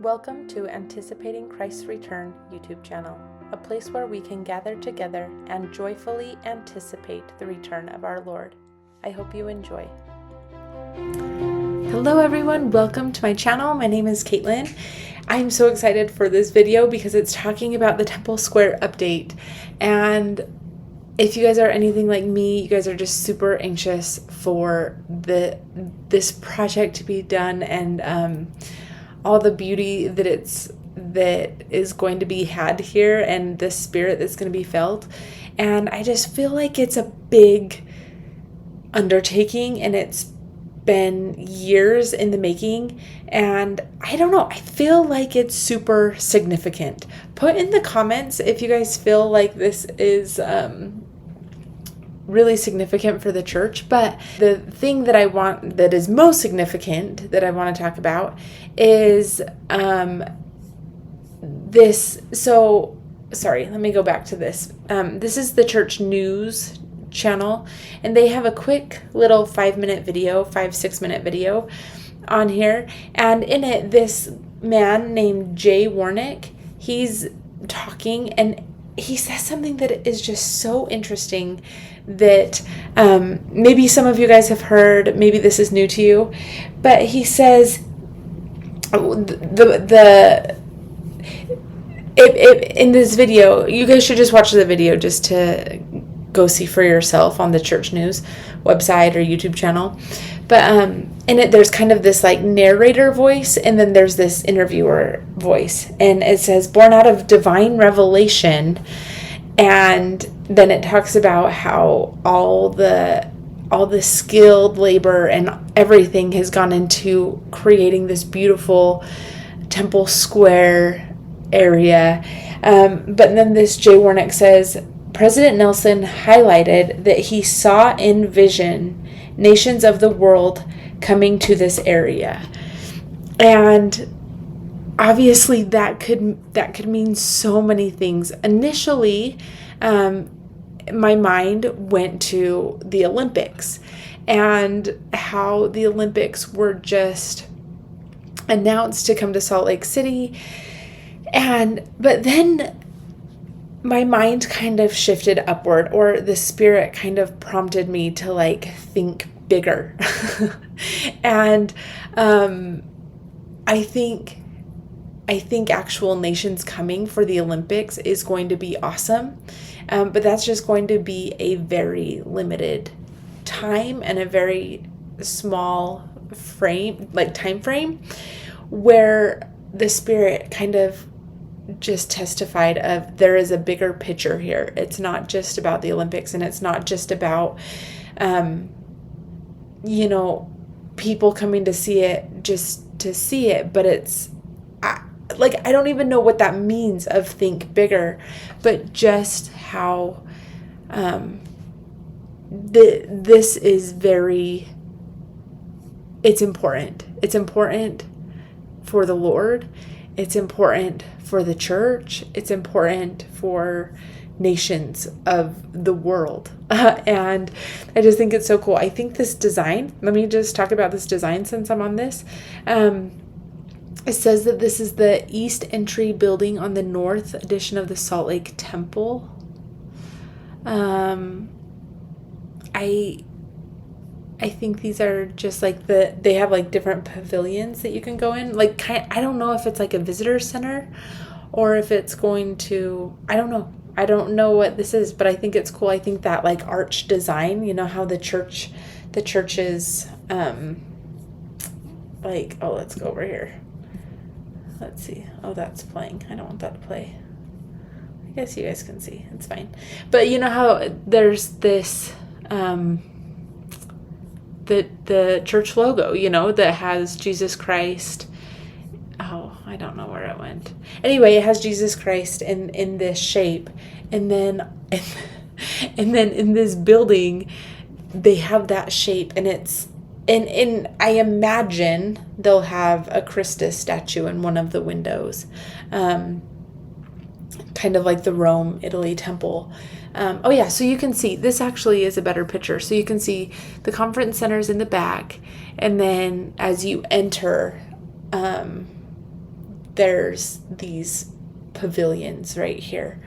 Welcome to Anticipating Christ's Return YouTube channel, a place where we can gather together and joyfully anticipate the return of our Lord. I hope you enjoy. Hello everyone, welcome to my channel. My name is Caitlin. I'm so excited for this video because it's talking about the Temple Square update. And if you guys are anything like me, you guys are just super anxious for this project to be done and all the beauty that is going to be had here and the spirit that's going to be felt. And I just feel like it's a big undertaking and it's been years in the making, and I don't know, I feel like it's super significant. Put in the comments if you guys feel like this is really significant for the church. But the thing that is most significant that I want to talk about is this. So sorry, let me go back to this. This is the church news channel, and they have a quick little 6-minute video on here, and in it this man named Jay Warnick, he's talking and he says something that is just so interesting that maybe some of you guys have heard, maybe this is new to you, but he says in this video, you guys should just watch the video just to go see for yourself on the church news website or YouTube channel. But in it, there's kind of this like narrator voice, and then there's this interviewer voice, and it says born out of divine revelation. And then it talks about how all the skilled labor and everything has gone into creating this beautiful Temple Square area. But then this Jay Warnick says, President Nelson highlighted that he saw in vision nations of the world coming to this area. And obviously that could mean so many things. Initially, my mind went to the Olympics and how the Olympics were just announced to come to Salt Lake City. But then my mind kind of shifted upward, or the spirit kind of prompted me to like think bigger. And I think actual nations coming for the Olympics is going to be awesome. But that's just going to be a very limited time and a very small time frame, where the spirit kind of just testified of there is a bigger picture here. It's not just about the Olympics, and it's not just about people coming to see it just to see it, but it's I don't even know what that means of think bigger, but just how this is it's important. It's important for the Lord. It's important for the church. It's important for nations of the world. And I just think it's so cool. I think this design, let me just talk about this design since I'm on this. It says that this is the east entry building on the north addition of the Salt Lake Temple. I think these are just like they have like different pavilions that you can go in. Like, I don't know if it's like a visitor center or if it's going to, I don't know. I don't know what this is, but I think it's cool. I think that like arch design, how the church is, let's go over here. Let's see. Oh, that's playing. I don't want that to play. I guess you guys can see. It's fine. But you know how there's this, the church logo, that has Jesus Christ. Oh, I don't know where it went. Anyway, it has Jesus Christ in this shape. And then in this building, they have that shape, and it's, and I imagine they'll have a Christus statue in one of the windows, kind of like the Rome, Italy temple. So you can see, this actually is a better picture. So you can see the conference center's in the back, and then as you enter, there's these pavilions right here.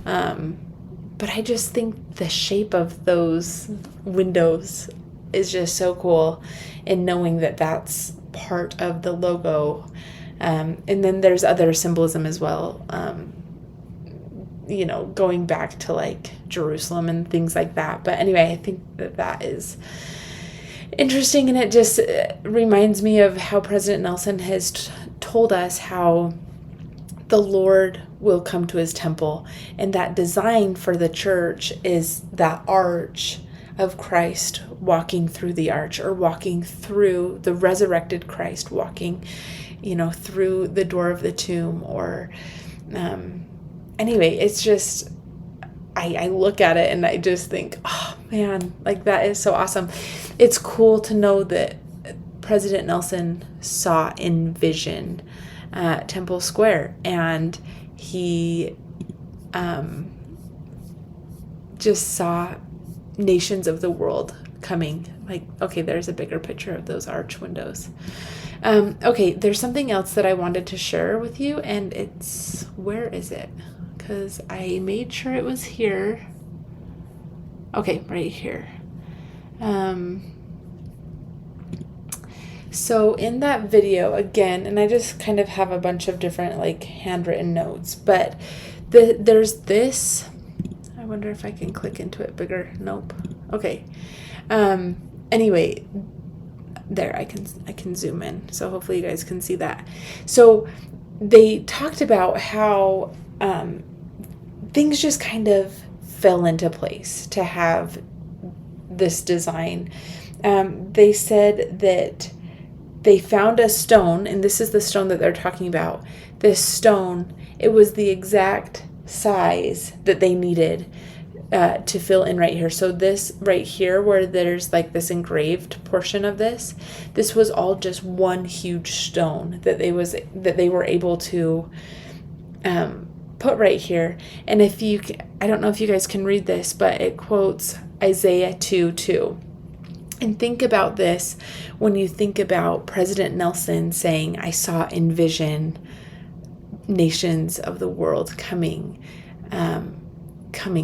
But I just think the shape of those windows is just so cool, and knowing that that's part of the logo. And then there's other symbolism as well, going back to like Jerusalem and things like that. But anyway, I think that is interesting, and it just reminds me of how President Nelson has told us how the Lord will come to his temple, and that design for the church is that arch of Christ walking through the arch, or walking through the resurrected Christ, walking through the door of the tomb, or anyway, it's just, I look at it and I just think, oh man, like that is so awesome. It's cool to know that President Nelson saw in vision Temple Square, and he just saw nations of the world coming. Like, okay, there's a bigger picture of those arch windows. Okay, there's something else that I wanted to share with you, and it's, where is it? Because I made sure it was here. Okay, right here. So in that video, again, and I just kind of have a bunch of different like handwritten notes, but there's this, I wonder if I can click into it bigger. Nope. Okay. Anyway, there, I can zoom in. So hopefully you guys can see that. So they talked about how things just kind of fell into place to have this design. They said that they found a stone, and this is the stone that they're talking about. This stone, it was the exact size that they needed to fill in right here. So this right here, where there's like this engraved portion of this was all just one huge stone that they were able to put right here. And I don't know if you guys can read this, but it quotes Isaiah 2:2. And think about this when you think about President Nelson saying, I saw in vision nations of the world coming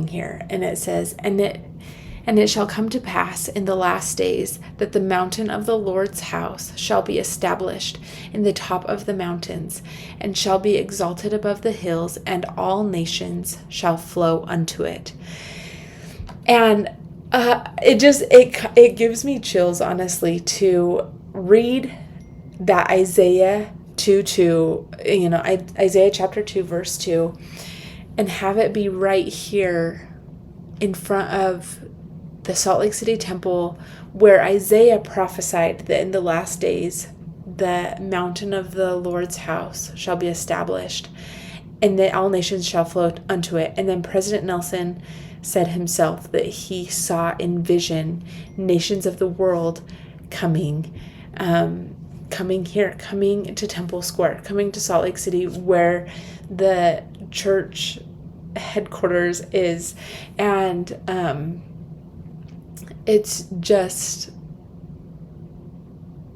here. And it says, and it shall come to pass in the last days that the mountain of the Lord's house shall be established in the top of the mountains, and shall be exalted above the hills, and all nations shall flow unto it. And it gives me chills, honestly, to read that Isaiah 2:2, Isaiah chapter 2 verse 2, and have it be right here in front of the Salt Lake City temple, where Isaiah prophesied that in the last days the mountain of the Lord's house shall be established, and that all nations shall flow unto it. And then President Nelson said himself that he saw in vision nations of the world coming here, coming to Temple Square, coming to Salt Lake City, where the church headquarters is. And it's just,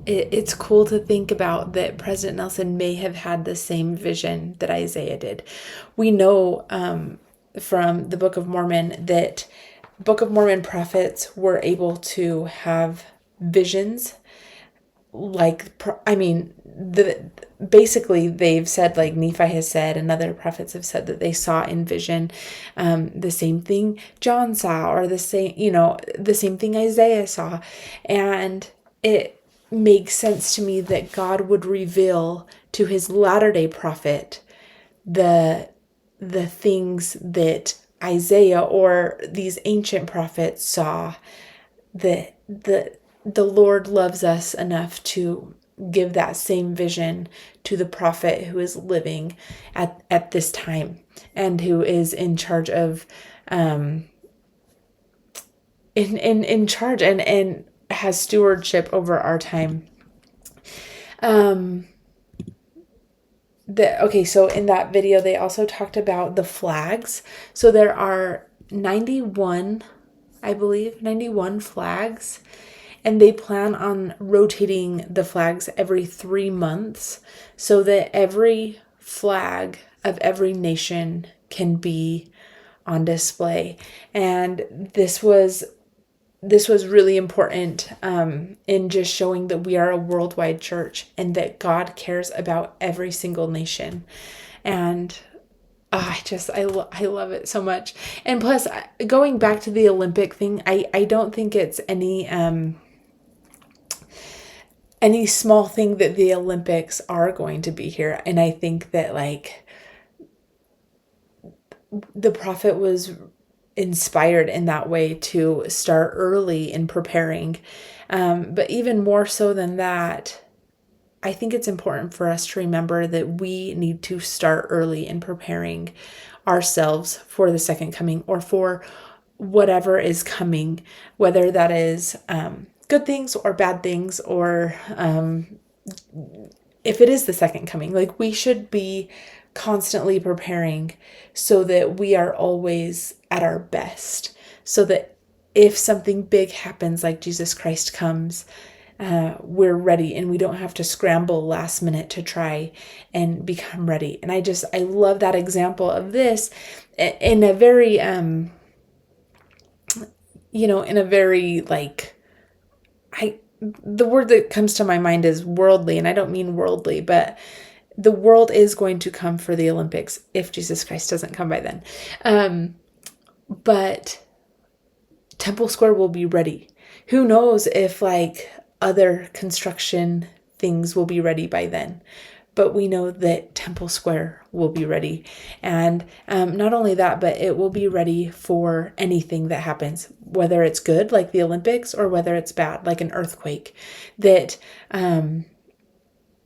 it's cool to think about that President Nelson may have had the same vision that Isaiah did. We know from the Book of Mormon that Book of Mormon prophets were able to have visions, basically they've said, like Nephi has said, and other prophets have said, that they saw in vision the same thing John saw, or the same thing Isaiah saw. And it makes sense to me that God would reveal to his latter-day prophet the things that Isaiah or these ancient prophets saw. That the Lord loves us enough to give that same vision to the prophet who is living at this time, and who is in charge of in charge and has stewardship over our time. So in that video, they also talked about the flags. So there are 91 flags, and they plan on rotating the flags every 3 months, so that every flag of every nation can be on display. And this was really important in just showing that we are a worldwide church and that God cares about every single nation. And I love it so much. And plus, going back to the Olympic thing, I don't think it's any small thing that the Olympics are going to be here. And I think that like the prophet was inspired in that way to start early in preparing. But even more so than that, I think it's important for us to remember that we need to start early in preparing ourselves for the second coming, or for whatever is coming, whether that is good things or bad things, or if it is the second coming. Like, we should be constantly preparing so that we are always at our best, so that if something big happens, like Jesus Christ comes, we're ready and we don't have to scramble last minute to try and become ready. And I love that example of this in a very, in a very like, the word that comes to my mind is worldly, and I don't mean worldly, but the world is going to come for the Olympics if Jesus Christ doesn't come by then. But Temple Square will be ready. Who knows if like other construction things will be ready by then, but we know that Temple Square will be ready. And not only that, but it will be ready for anything that happens, whether it's good, like the Olympics, or whether it's bad, like an earthquake, that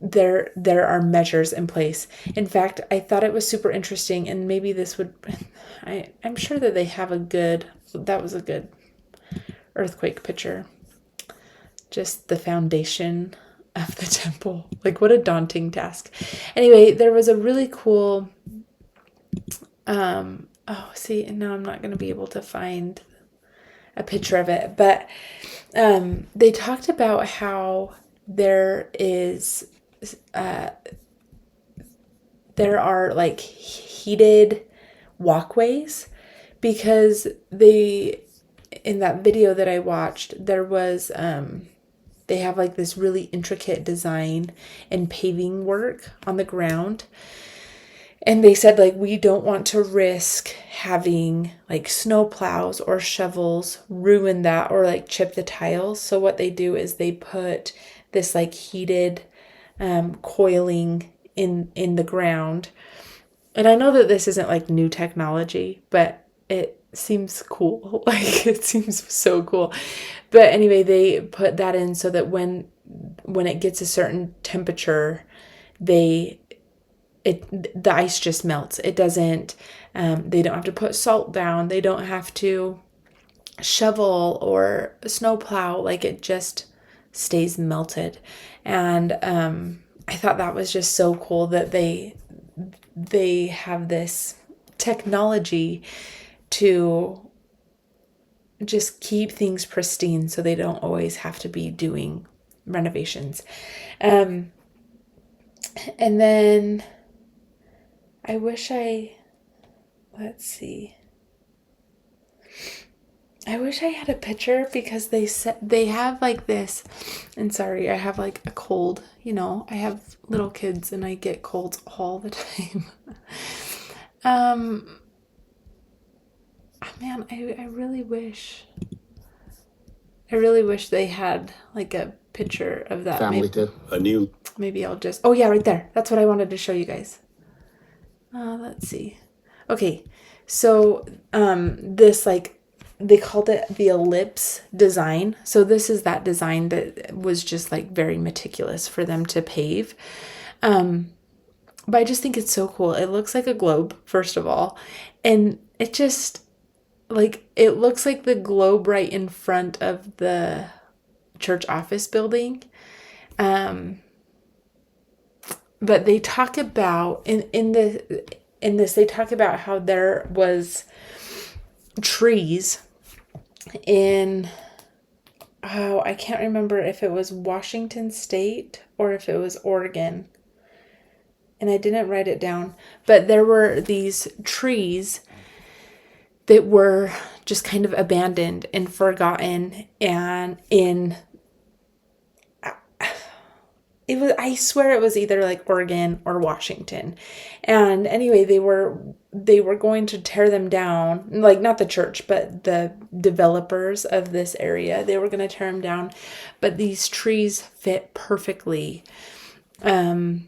there are measures in place. In fact, I thought it was super interesting, and maybe this would, I'm sure that they have that was a good earthquake picture. Just the foundation of the temple. Like, what a daunting task. Anyway, there was a really cool, and now I'm not going to be able to find a picture of it, but they talked about how there are like heated walkways, because in that video that I watched, there was, they have like this really intricate design and paving work on the ground. And they said, like, we don't want to risk having like snow plows or shovels ruin that or like chip the tiles. So what they do is they put this like heated coiling in the ground. And I know that this isn't like new technology, but it seems cool. Like, it seems so cool. But anyway, they put that in so that when it gets a certain temperature, the ice just melts. It doesn't, they don't have to put salt down. They don't have to shovel or snowplow. Like, it just stays melted. And I thought that was just so cool that they have this technology to just keep things pristine, so they don't always have to be doing renovations. And then I wish I had a picture, because they said they have like this, and sorry, I have like a cold, I have little kids and I get colds all the time. Man, I really wish they had like a picture of that. Family too. Maybe I'll just, oh yeah, right there. That's what I wanted to show you guys. Let's see. Okay. So, this, like, they called it the ellipse design. So this is that design that was just like very meticulous for them to pave. But I just think it's so cool. It looks like a globe, first of all. And it just, like, it looks like the globe right in front of the church office building. But they talk about, in this, they talk about how there was trees in, I can't remember if it was Washington State or if it was Oregon. and I didn't write it down, but there were these trees that were just kind of abandoned and forgotten, and I swear it was either like Oregon or Washington. And anyway, they were going to tear them down, like not the church, but the developers of this area. They were going to tear them down, but these trees fit perfectly in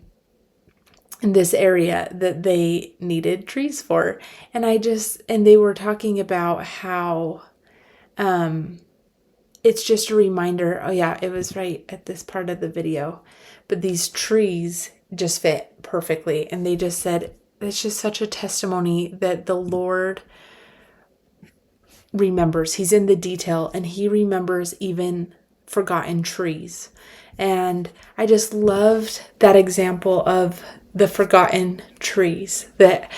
this area that they needed trees for. And they were talking about how it's just a reminder. Oh yeah, it was right at this part of the video. But these trees just fit perfectly. And they just said, it's just such a testimony that the Lord remembers. He's in the detail, and he remembers even forgotten trees. And I just loved that example of the forgotten trees that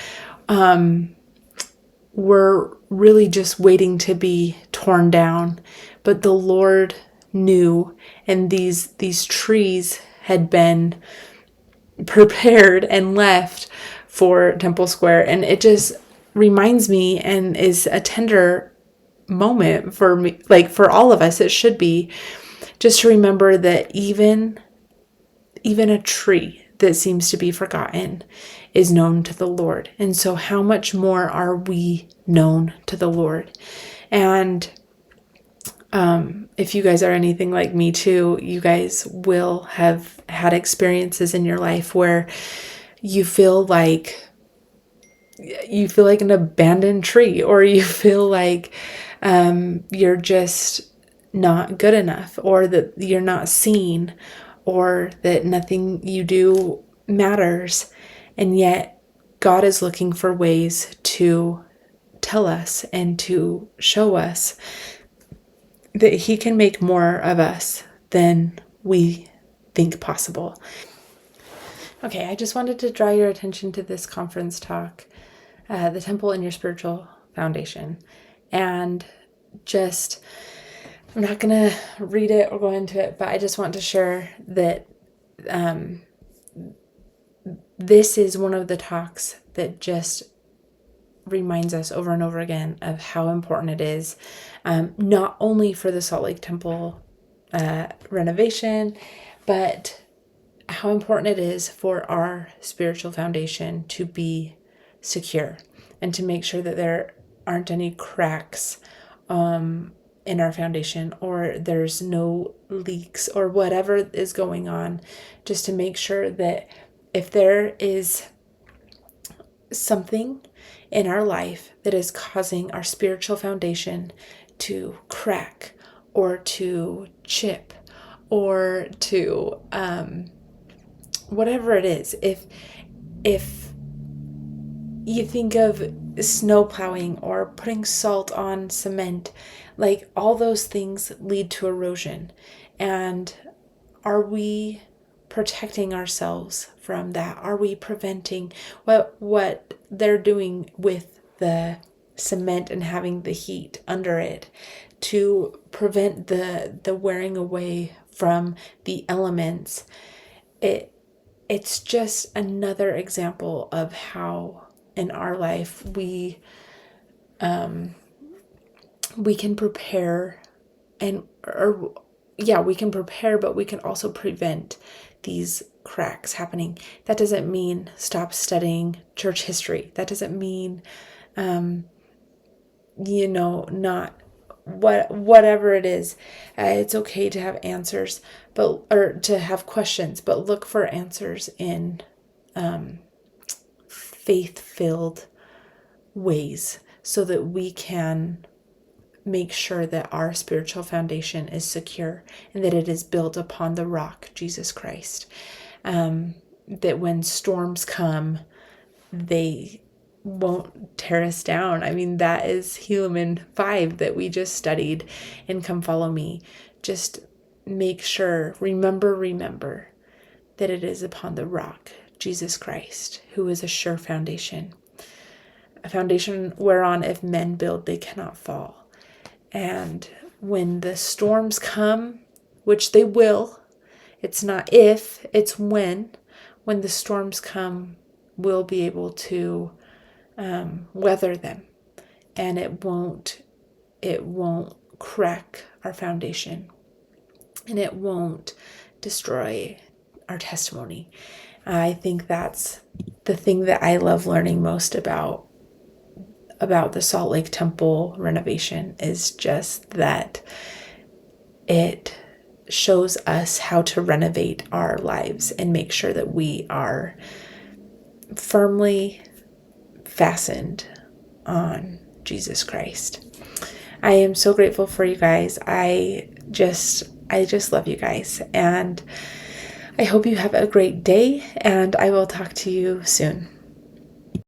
were really just waiting to be torn down. But the Lord knew, and these trees had been prepared and left for Temple Square. And it just reminds me, and is a tender moment for me, like for all of us, it should be, just to remember that even a tree that seems to be forgotten is known to the Lord. And so how much more are we known to the Lord? And if you guys are anything like me too, you guys will have had experiences in your life where you feel like an abandoned tree, or you feel like you're just not good enough, or that you're not seen, or that nothing you do matters. And yet God is looking for ways to tell us and to show us that he can make more of us than we think possible. Okay, I just wanted to draw your attention to this conference talk, The Temple in Your Spiritual Foundation. And just, I'm not going to read it or go into it, but I just want to share that this is one of the talks that just reminds us over and over again of how important it is, not only for the Salt Lake Temple renovation, but how important it is for our spiritual foundation to be secure, and to make sure that there aren't any cracks in our foundation, or there's no leaks, or whatever is going on, just to make sure that if there is something in our life that is causing our spiritual foundation to crack, or to chip, or to whatever it is. If you think of snow plowing or putting salt on cement, like all those things lead to erosion. And are we protecting ourselves from that? Are we preventing what they're doing with the cement and having the heat under it to prevent the wearing away from the elements? It's just another example of how in our life we can prepare, we can prepare, but we can also prevent these cracks happening. That doesn't mean stop studying church history. That doesn't mean, not whatever it is. It's okay to have answers, or to have questions, but look for answers in faith-filled ways, so that we can make sure that our spiritual foundation is secure, and that it is built upon the rock, Jesus Christ. That when storms come, they won't tear us down. I mean, that is Helaman 5 that we just studied in Come Follow Me. Just make sure, remember that it is upon the rock, Jesus Christ, who is a sure foundation. A foundation whereon if men build, they cannot fall. And when the storms come, which they will, it's not if, it's when when the storms come, we'll be able to weather them, and it won't crack our foundation, and it won't destroy our testimony. I think that's the thing that I love learning most about the Salt Lake Temple renovation, is just that it shows us how to renovate our lives and make sure that we are firmly fastened on Jesus Christ. I am so grateful for you guys. I just love you guys, and I hope you have a great day, and I will talk to you soon.